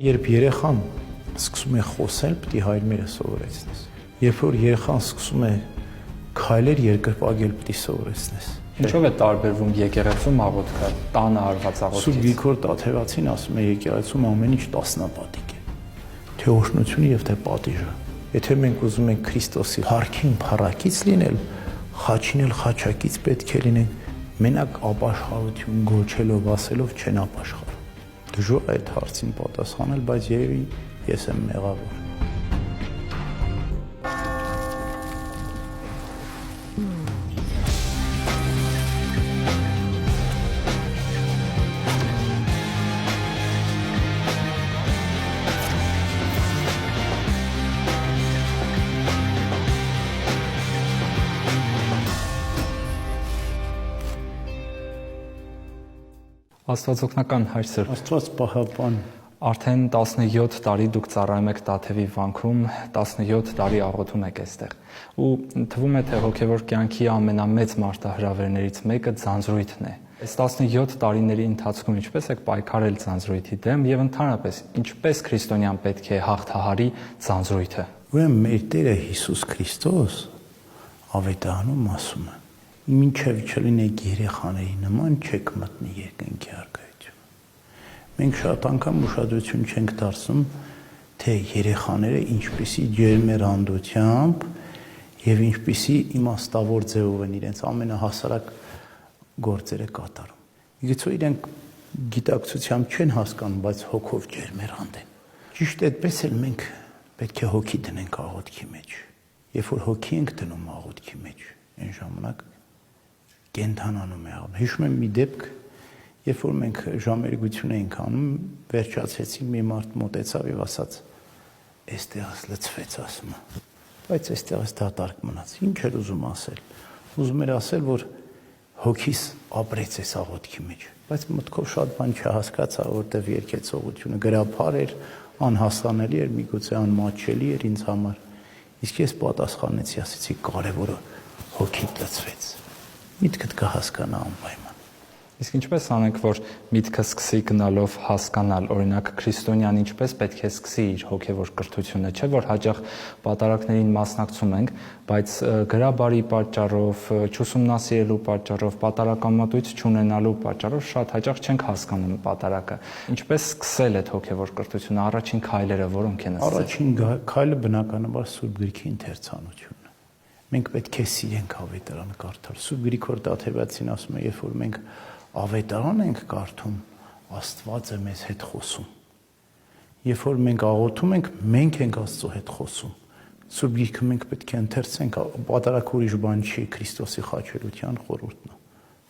Երբ երեխան սկսում է խոսել, պետք է հայրմերը սովորեցնես։ Երբ որ երեխան սկսում է քայլեր երկրպագել, պետք է սովորեցնես։ Ինչով է տարբերվում եկեղեցում աղոթքը տանը արված աղոթքից։ Սուրբ Գրիգոր Տաթևացին ասում է եկեղեցում ամեն ինչ տասնապատիկ է։ Թե օրհնությունը եւ թե պատիժը։ Եթե մենք ուզում ենք Քրիստոսի հարքին փառակից լինել, խաչին էլ խաչակից պետք է լինենք, մենակ ապաշխարություն գոչելով ասելով չեն ապաշխարում։ Դժվար է այդ հարցին պատասխանել, բայց երևի ես եմ մեղավոր։ Աստվածօգնական հայր Սրբ, Աստված պահապան։ Արդեն 17 տարի դուք ծառայում եք Տաթևի վանքում, 17 տարի աղոթում եք այստեղ։ Ու թվում է, թե հոգևոր կյանքի ամենամեծ մարտահրավերներից մեկը ձանձրույթն է։ Այս 17 տարիների ընթացքում ինչպես եք պայքարել ձանձրույթի դեմ եւ ընդհանրապես ինչպես քրիստոնյան պետք է հաղթահարի ձանձրույթը։ Ուրեմն մեր Տերը Հիսուս Քրիստոս ավետարանում ասում է. «Մինչև չլինեք երեխաների նման, չեք մտնի երկնքի առկայություն»։ Մենք շատ անգամ ուշադրություն չենք դարձնում, թե երեխաները ինչպիսի ջերմեռանդությամբ եւ ինչպիսի իմաստավոր ձևով են իրենց ամենահասարակ գործերը կատարում։ Իգուցե իրենք գիտակցությամբ չեն հասկանում, բայց հոգով ջերմեռանդ են։ Ճիշտ այդպես էլ մենք պետք է հոգի դնենք աղոթքի մեջ։ Երբ որ հոգի ենք դնում աղոթքի մեջ, այն ժամանակ կենթանանում է աղոթքը։ Հիշում եմ մի դեպք, երբ որ մենք ժամերգություն էինք անում, վերջացեցին, մի մարդ մոտեցավ եւ ասաց. «Այստեղս լցվեց», ասում է, բայց այստեղս դատարկ մնաց։ Ինչ էր ուզում ասել։ Ուզում էր ասել, որ հոգիս ապրեց այս աղոթքի մեջ, բայց մտքով շատ բան չհասկացա, որտեվ երկեցողությունը գրափար էր, անհասկանալի էր, միգուցե անմատչելի էր ինձ համար։ Իսկ ես պատասխանեցի, ասեցի, կարևորը հոգիդ լցվեց։ Միտքդ կհասկանա անպայման։ Իսկ ինչպես անենք, որ միտքը սկսի գնալով հասկանալ, օրինակ քրիստոնյան ինչպես պետք է սկսի իր հոգևոր կրթությունը, չէ՞ որ հաճախ պատարակներին մասնակցում ենք, բայց գրաբարի պատճառով, չուսումնասիրելու պատճառով, պատարակամատույց չունենալու պատճառով շատ հաճախ չենք հասկանում պատարակը։ Ինչպես սկսել այդ հոգևոր կրթությունը, առաջին քայլերը որոնք են։ Առաջին քայլը բնականաբար Սուրբ Գրքի ընթերցանությունն է։ Մենք պետք է սիրենք ավետարանը կարդալ։ Սուրբ Գրիգոր Տաթևացին ասում է, երբ որ մենք ավետարան ենք կարդում, Աստված է մեզ հետ խոսում։ Երբ որ մենք աղոթում ենք, մենք ենք Աստծո հետ խոսում։ Սուրբ Գիրքը մենք պետք է ընթերցենք, պատարակը ուրիշ բան չի, Քրիստոսի խաչելության խորհուրդն է։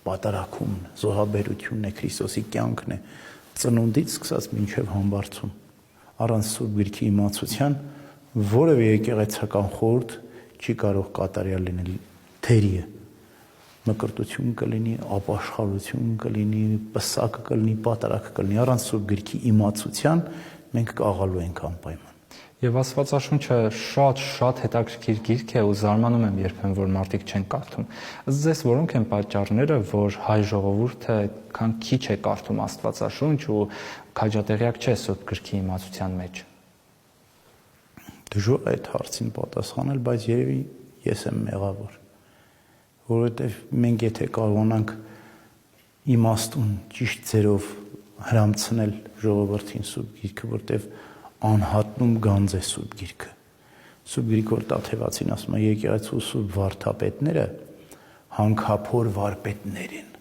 Պատարակումն, զոհաբերությունն է, Քրիստոսի կյանքն է, ծնունդից սկսած մինչև համբարձում։ Առանց Սուրբ Գրքի իմացության որևէ եկեղեցական խորհուրդ չի կարող կատարյալ լինել թերիը։ Մկրտություն կլինի, ապաշխարություն կլինի, պսակ կլինի, պատարակ կլինի, առանց Սուրբ Գրքի իմացության մենք կաղալու ենք անպայման։ Եվ Աստվածաշունչը շատ հետաքրքիր գիրք է ու զարմանում եմ երբեմն, որ մարդիկ չեն կարդում։ Ըստ ձեզ որոնք են պատճառները, որ հայ ժողովուրդը այդքան քիչ է կարդում Աստվածաշունչ ու քաջատեղյակ չէ Սուրբ Գրքի իմացության մեջ։ Դժվար է այդ հարցին պատասխանել, բայց երևի ես եմ մեղավոր, որովհետև մենք եթե կարողանանք իմաստուն ճիշտ ձերով հրամցնել ժողովրդին Սուրբ Գիրքը, որտեղ անհատնում գանձ է Սուրբ Գիրքը։ Սուրբ Գրիգոր Տաթևացին ասում է, եկեղեցու սուրբ վարդապետները հանքափոր վարպետներ են։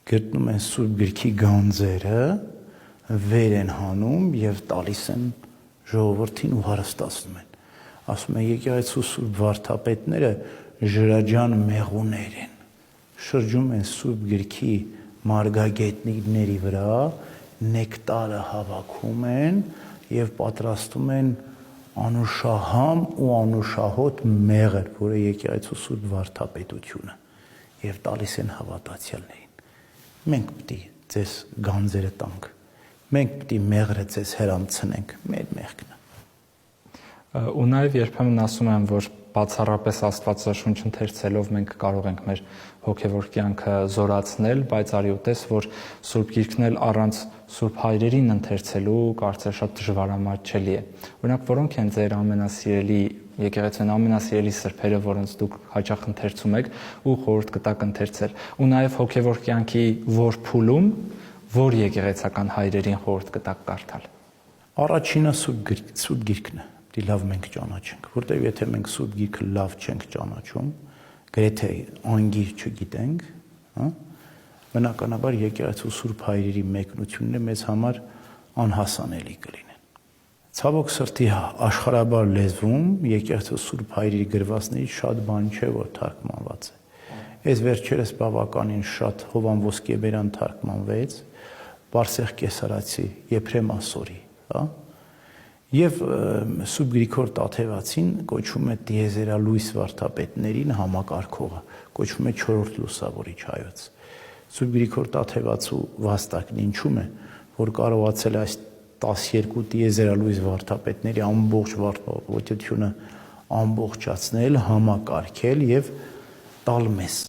Գտնում են Սուրբ Գրքի գանձերը, վեր են հանում եւ տալիս են ժողովրդին ու հարստացնում են։ Ասում է, եկեղեցու սուրբ վարդապետները ժրաջան մեղուներ են, շրջում են Սուրբ Գրքի մարգագետների վրա, նեկտարը հավաքում են եւ պատրաստում են անուշահամ ու անուշահոտ մեղր, որը եկեղեցու սուրբ վարդապետությունը, եւ տալիս են հավատացյալներին։ Մենք պետք է ձեզ գանձերը տանք, մենք պետք է մեղրը ձեզ հրամցնենք, մեր մեղքն է։ Ու նաև երբեմն ասում եմ, որ բացառապես Աստվածաշունչ ընթերցելով մենք կարող ենք մեր հոգևոր կյանքը զորացնել, բայց արի ուտես, որ Սուրբ Գիրքն էլ առանց Սուրբ Հայրերին ընթերցելու կարծես շատ դժվարամատչելի է։ Օրինակ, որոնք են ձեր ամենասիրելի եկեղեցուն ամենասիրելի սրբերը, որոնց դուք հաճախ ընթերցում եք ու խորհուրդ կտաք ընթերցել։ Ու նաև հոգևոր կյանքի որ փուլում, որ եկեղեցական հայրերին խորհուրդ կտաք կարդալ։ Առաջինը Սուրբ Գիրքն է, դի լավ մենք ճանաչենք, որտեղ եթե մենք Սուրբ Գիրքը լավ չենք ճանաչում, գրեթե անգիր չգիտենք, հա, բնականաբար եկեղեցու Սուրբ Հայրերի մեկնությունները մեզ համար անհասանելի կլինեն։ Ցավոք սրտի աշխարհաբար լեզվում եկեղեցու Սուրբ Հայրերի գրվածներից շատ բան չէ, որ թարգմանված է։ Այս վերջերս բավականին շատ Հովան Ոսկեբերյան թարգմանվեց, Բարսեղ Կեսարացի Եփրեմ Ասորի, հա։ Եվ Սուրբ Գրիգոր Տաթևացին կոչվում է տիեզերալույս վարդապետներին համակարգողը, կոչվում է 4-րդ լուսավորիչ հայոց։ Սուրբ Գրիգոր Տաթևացու վաստակն ինչու՞մ է, որ կարողացել այս 12 տիեզերալույս վարդապետների ամբողջ վարդապետությունը ամբողջացնել, համակարգել եւ տալ մեզ